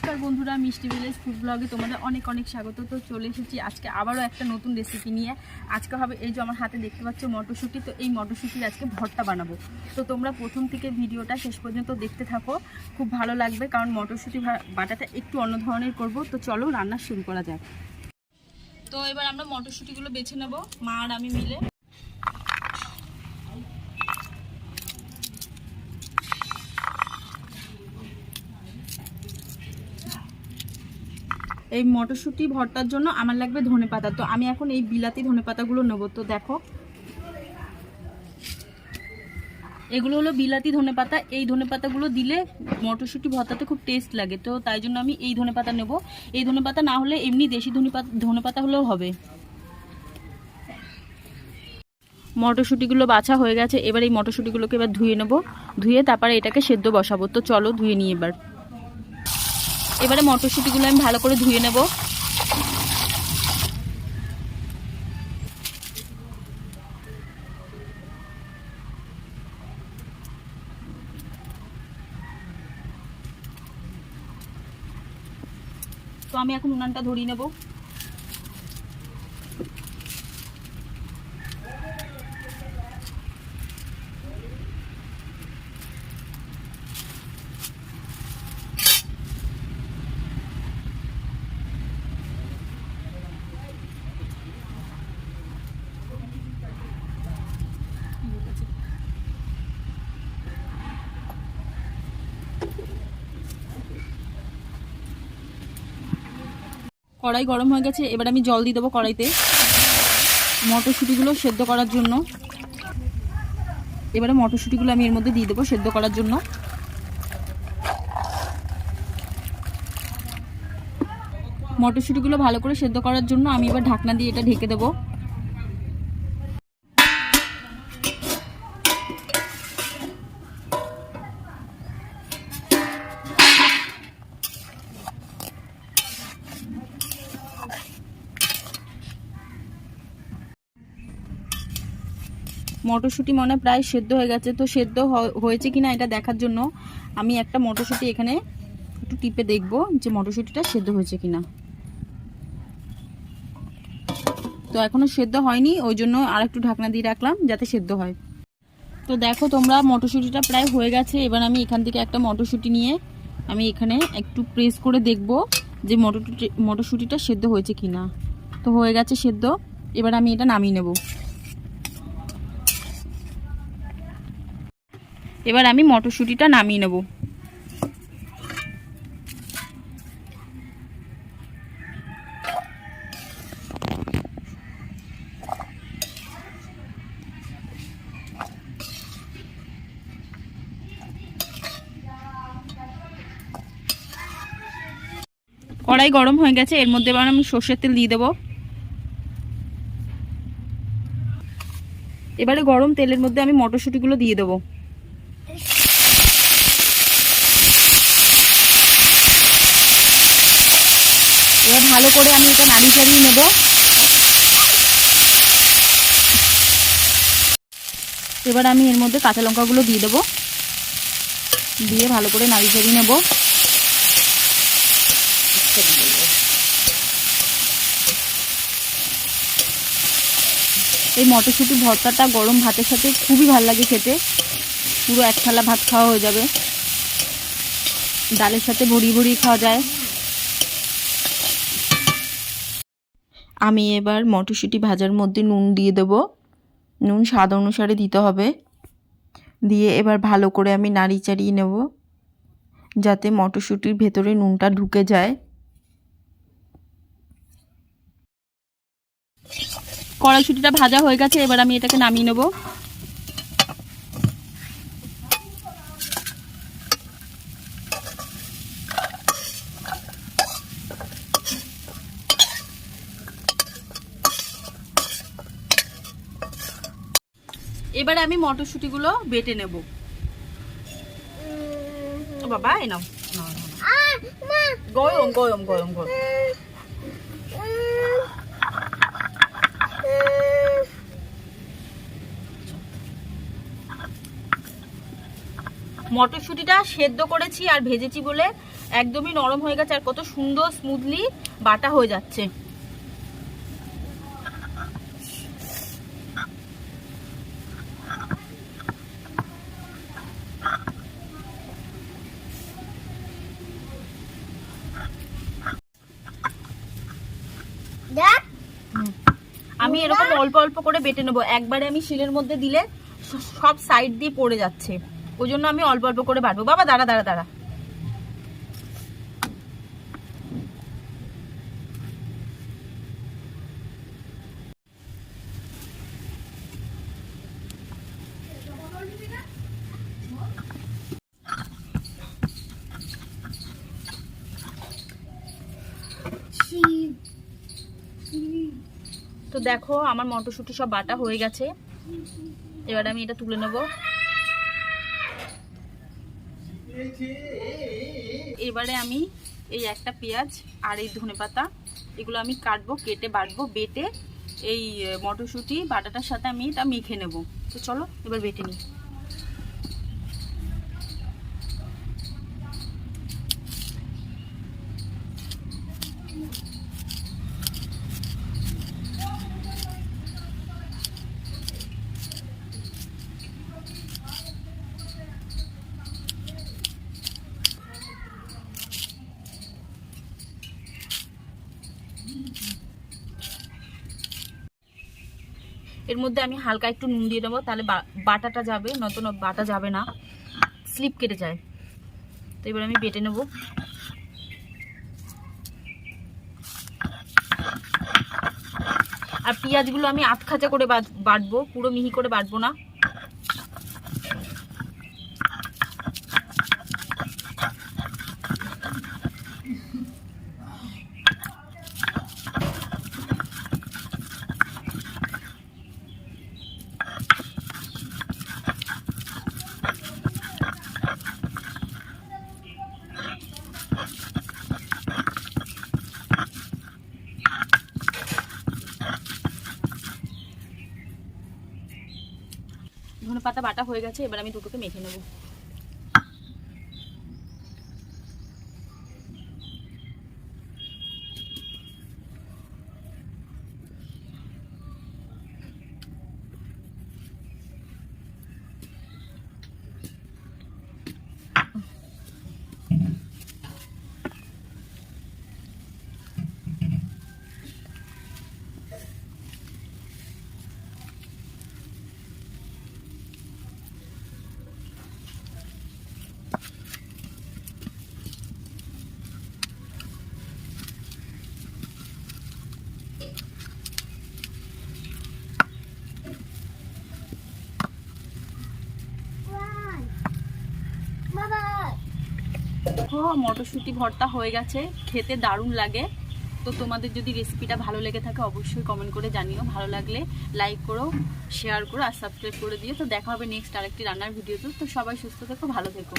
নমস্কার বন্ধুরা, মিষ্টি ভিলেজ ফুড ব্লগে তোমাদের অনেক অনেক স্বাগত। তো চলে এসেছি আজকে আবারও একটা নতুন রেসিপি নিয়ে। আজকে হবে এই যে আমার হাতে দেখতে পাচ্ছ মটরশুঁটি। তো এই মটরশুঁটির আজকে ভর্তা বানাবো। তো তোমরা প্রথম থেকে ভিডিওটা শেষ পর্যন্ত দেখতে থাকো, খুব ভালো লাগবে, কারণ মটরশুঁটি বাটাটা একটু অন্য ধরনের করব। তো চলো রান্না শুরু করা যাক। তো এবার আমরা মটরশুঁটিগুলো বেছে নেব, মা আর আমি মিলে। এই মটরশুঁটি ভর্তার জন্য আমার লাগবে ধনেপাতা। তো আমি এখন এই বিলাতি ধনেপাতাগুলো নেব। তো দেখো, এগুলো হলো বিলাতি ধনেপাতা। এই ধনেপাতাগুলো দিলে মটরশুঁটি ভর্তাতে খুব টেস্ট লাগে, তো তাই জন্য আমি এই ধনেপাতা নেব। এই ধনেপাতা না হলে এমনি দেশি ধনেপাতা হলেও হবে। মটরশুঁটিগুলো বাছা হয়ে গেছে। এবার এই মটরশুঁটিগুলোকে এবার ধুয়ে নেব, ধুয়ে তারপরে এটাকে সেদ্ধ বসাবো। তো চলো ধুয়ে নিই। এবারে মটরশুঁটিগুলো আমি ভালো করে ধুয়ে নেব। তো আমি এখন উনানটা ধরিয়ে নেব। কড়াই গরম হয়ে গেছে। এবার আমি জল দিয়ে দেবো কড়াইতে মটরশুঁটিগুলো সেদ্ধ করার জন্য। এবারে মটরশুঁটিগুলো আমি এর মধ্যে দিয়ে দেবো সেদ্ধ করার জন্য। মটরশুঁটিগুলো ভালো করে সেদ্ধ করার জন্য আমি এবার ঢাকনা দিয়ে এটা ঢেকে দেবো। মটরশুঁটি মনে প্রায় সেদ্ধ হয়ে গেছে। তো সেদ্ধ হয়েছে কিনা এটা দেখার জন্য আমি একটা মটরশুঁটি এখানে একটু টিপে দেখবো যে মটরশুঁটিটা সেদ্ধ হয়েছে কিনা। তো এখনো সেদ্ধ হয়নি, ওই জন্য আর একটু ঢাকনা দিয়ে রাখলাম যাতে সেদ্ধ হয়। তো দেখো তোমরা, মটরশুঁটিটা প্রায় হয়ে গেছে। এবার আমি এখান থেকে একটা মটরশুঁটি নিয়ে আমি এখানে একটু প্রেস করে দেখব যে মটরশুঁটিটা সেদ্ধ হয়েছে কিনা। তো হয়ে গেছে সেদ্ধ। এবার আমি এটা নামিয়ে নেব। এবার আমি মটরশুঁটিটা নামিয়ে নেব। কড়াই গরম হয়ে গেছে। এর মধ্যে এবার আমি সর্ষের তেল দিয়ে দেবো। এবারে গরম তেলের মধ্যে আমি মটরশুঁটিগুলো দিয়ে দেবো। এবার ভালো করে আমি এটা নাড়িয়ে চাড়িয়ে নেব। এবার আমি এর মধ্যে কাঁচা লঙ্কাগুলো দিয়ে দেবো, দিয়ে ভালো করে নাড়িয়ে চাড়িয়ে নেব। এই মটরশুঁটি ভর্তাটা গরম ভাতের সাথে খুবই ভালো লাগে খেতে। পুরো এক থালা ভাত খাওয়া হয়ে যাবে। ডালের সাথে ভরিয়ে ভরিয়ে খাওয়া যায়। আমি এবার মটরশুঁটি ভাজার মধ্যে নুন দিয়ে দেবো। নুন স্বাদ অনুসারে দিতে হবে। দিয়ে এবার ভালো করে আমি নাড়িয়ে চাড়িয়ে নেব যাতে মটরশুঁটির ভেতরে নুনটা ঢুকে যায়। কড়াইশুঁটিটা ভাজা হয়ে গেছে। এবার আমি এটাকে নামিয়ে নেব। এবারে আমি মটরশুঁটিগুলো বেটে নেব। ও বাবা, এই নাও। গরম গরম গরম গরম। মটরশুঁটিটা সেদ্ধ করেছি আর ভেজেছি বলে একদমই নরম হয়ে গেছে আর কত সুন্দর স্মুথলি বাটা হয়ে যাচ্ছে। আমি এরকম অল্প অল্প করে বেটে নেবো, একবারে আমি শিলের মধ্যে দিলে সব সাইড দিয়ে পড়ে যাচ্ছে, ওই জন্য আমি অল্প অল্প করে বাটবো। বাবা দাঁড়া দাঁড়া দাঁড়া। তো দেখো আমার মটরশুঁটি সব বাটা হয়ে গেছে, এবার আমি এটা তুলে নেব। এবারে আমি এই একটা পেঁয়াজ আর এই ধনেপাতা এগুলো আমি কাটবো, কেটে বাটবো, বেটে এই মটরশুঁটি বাটাটার সাথে আমি এটা মেখে নেব। তো চলো এবার বেটে নিই। এর মধ্যে আমি হালকা একটু নুন দিয়ে দেবো, তাহলে বাটাটা যাবে, নতুন বাটা যাবে না, স্লিপ কেটে যায়। তো এবার আমি বেটে নেব। আর পেঁয়াজগুলো আমি আধ খাঁচা করে বাটবো, পুরো মিহি করে বাটবো না। ধনেপাতা বাটা হয়ে গেছে, এবার আমি দুটোকে মেখে নেব। মটরশুঁটি ভর্তা হয়ে গেছে, খেতে দারুণ লাগে। তো তোমাদের যদি রেসিপিটা ভালো লেগে থাকে অবশ্যই কমেন্ট করে জানিও, ভালো লাগলে লাইক করো, শেয়ার করো আর সাবস্ক্রাইব করে দিও। তো দেখা হবে নেক্সট আরেকটি রান্নার ভিডিওতে। তো সবাই সুস্থ থেকো, ভালো থেকো।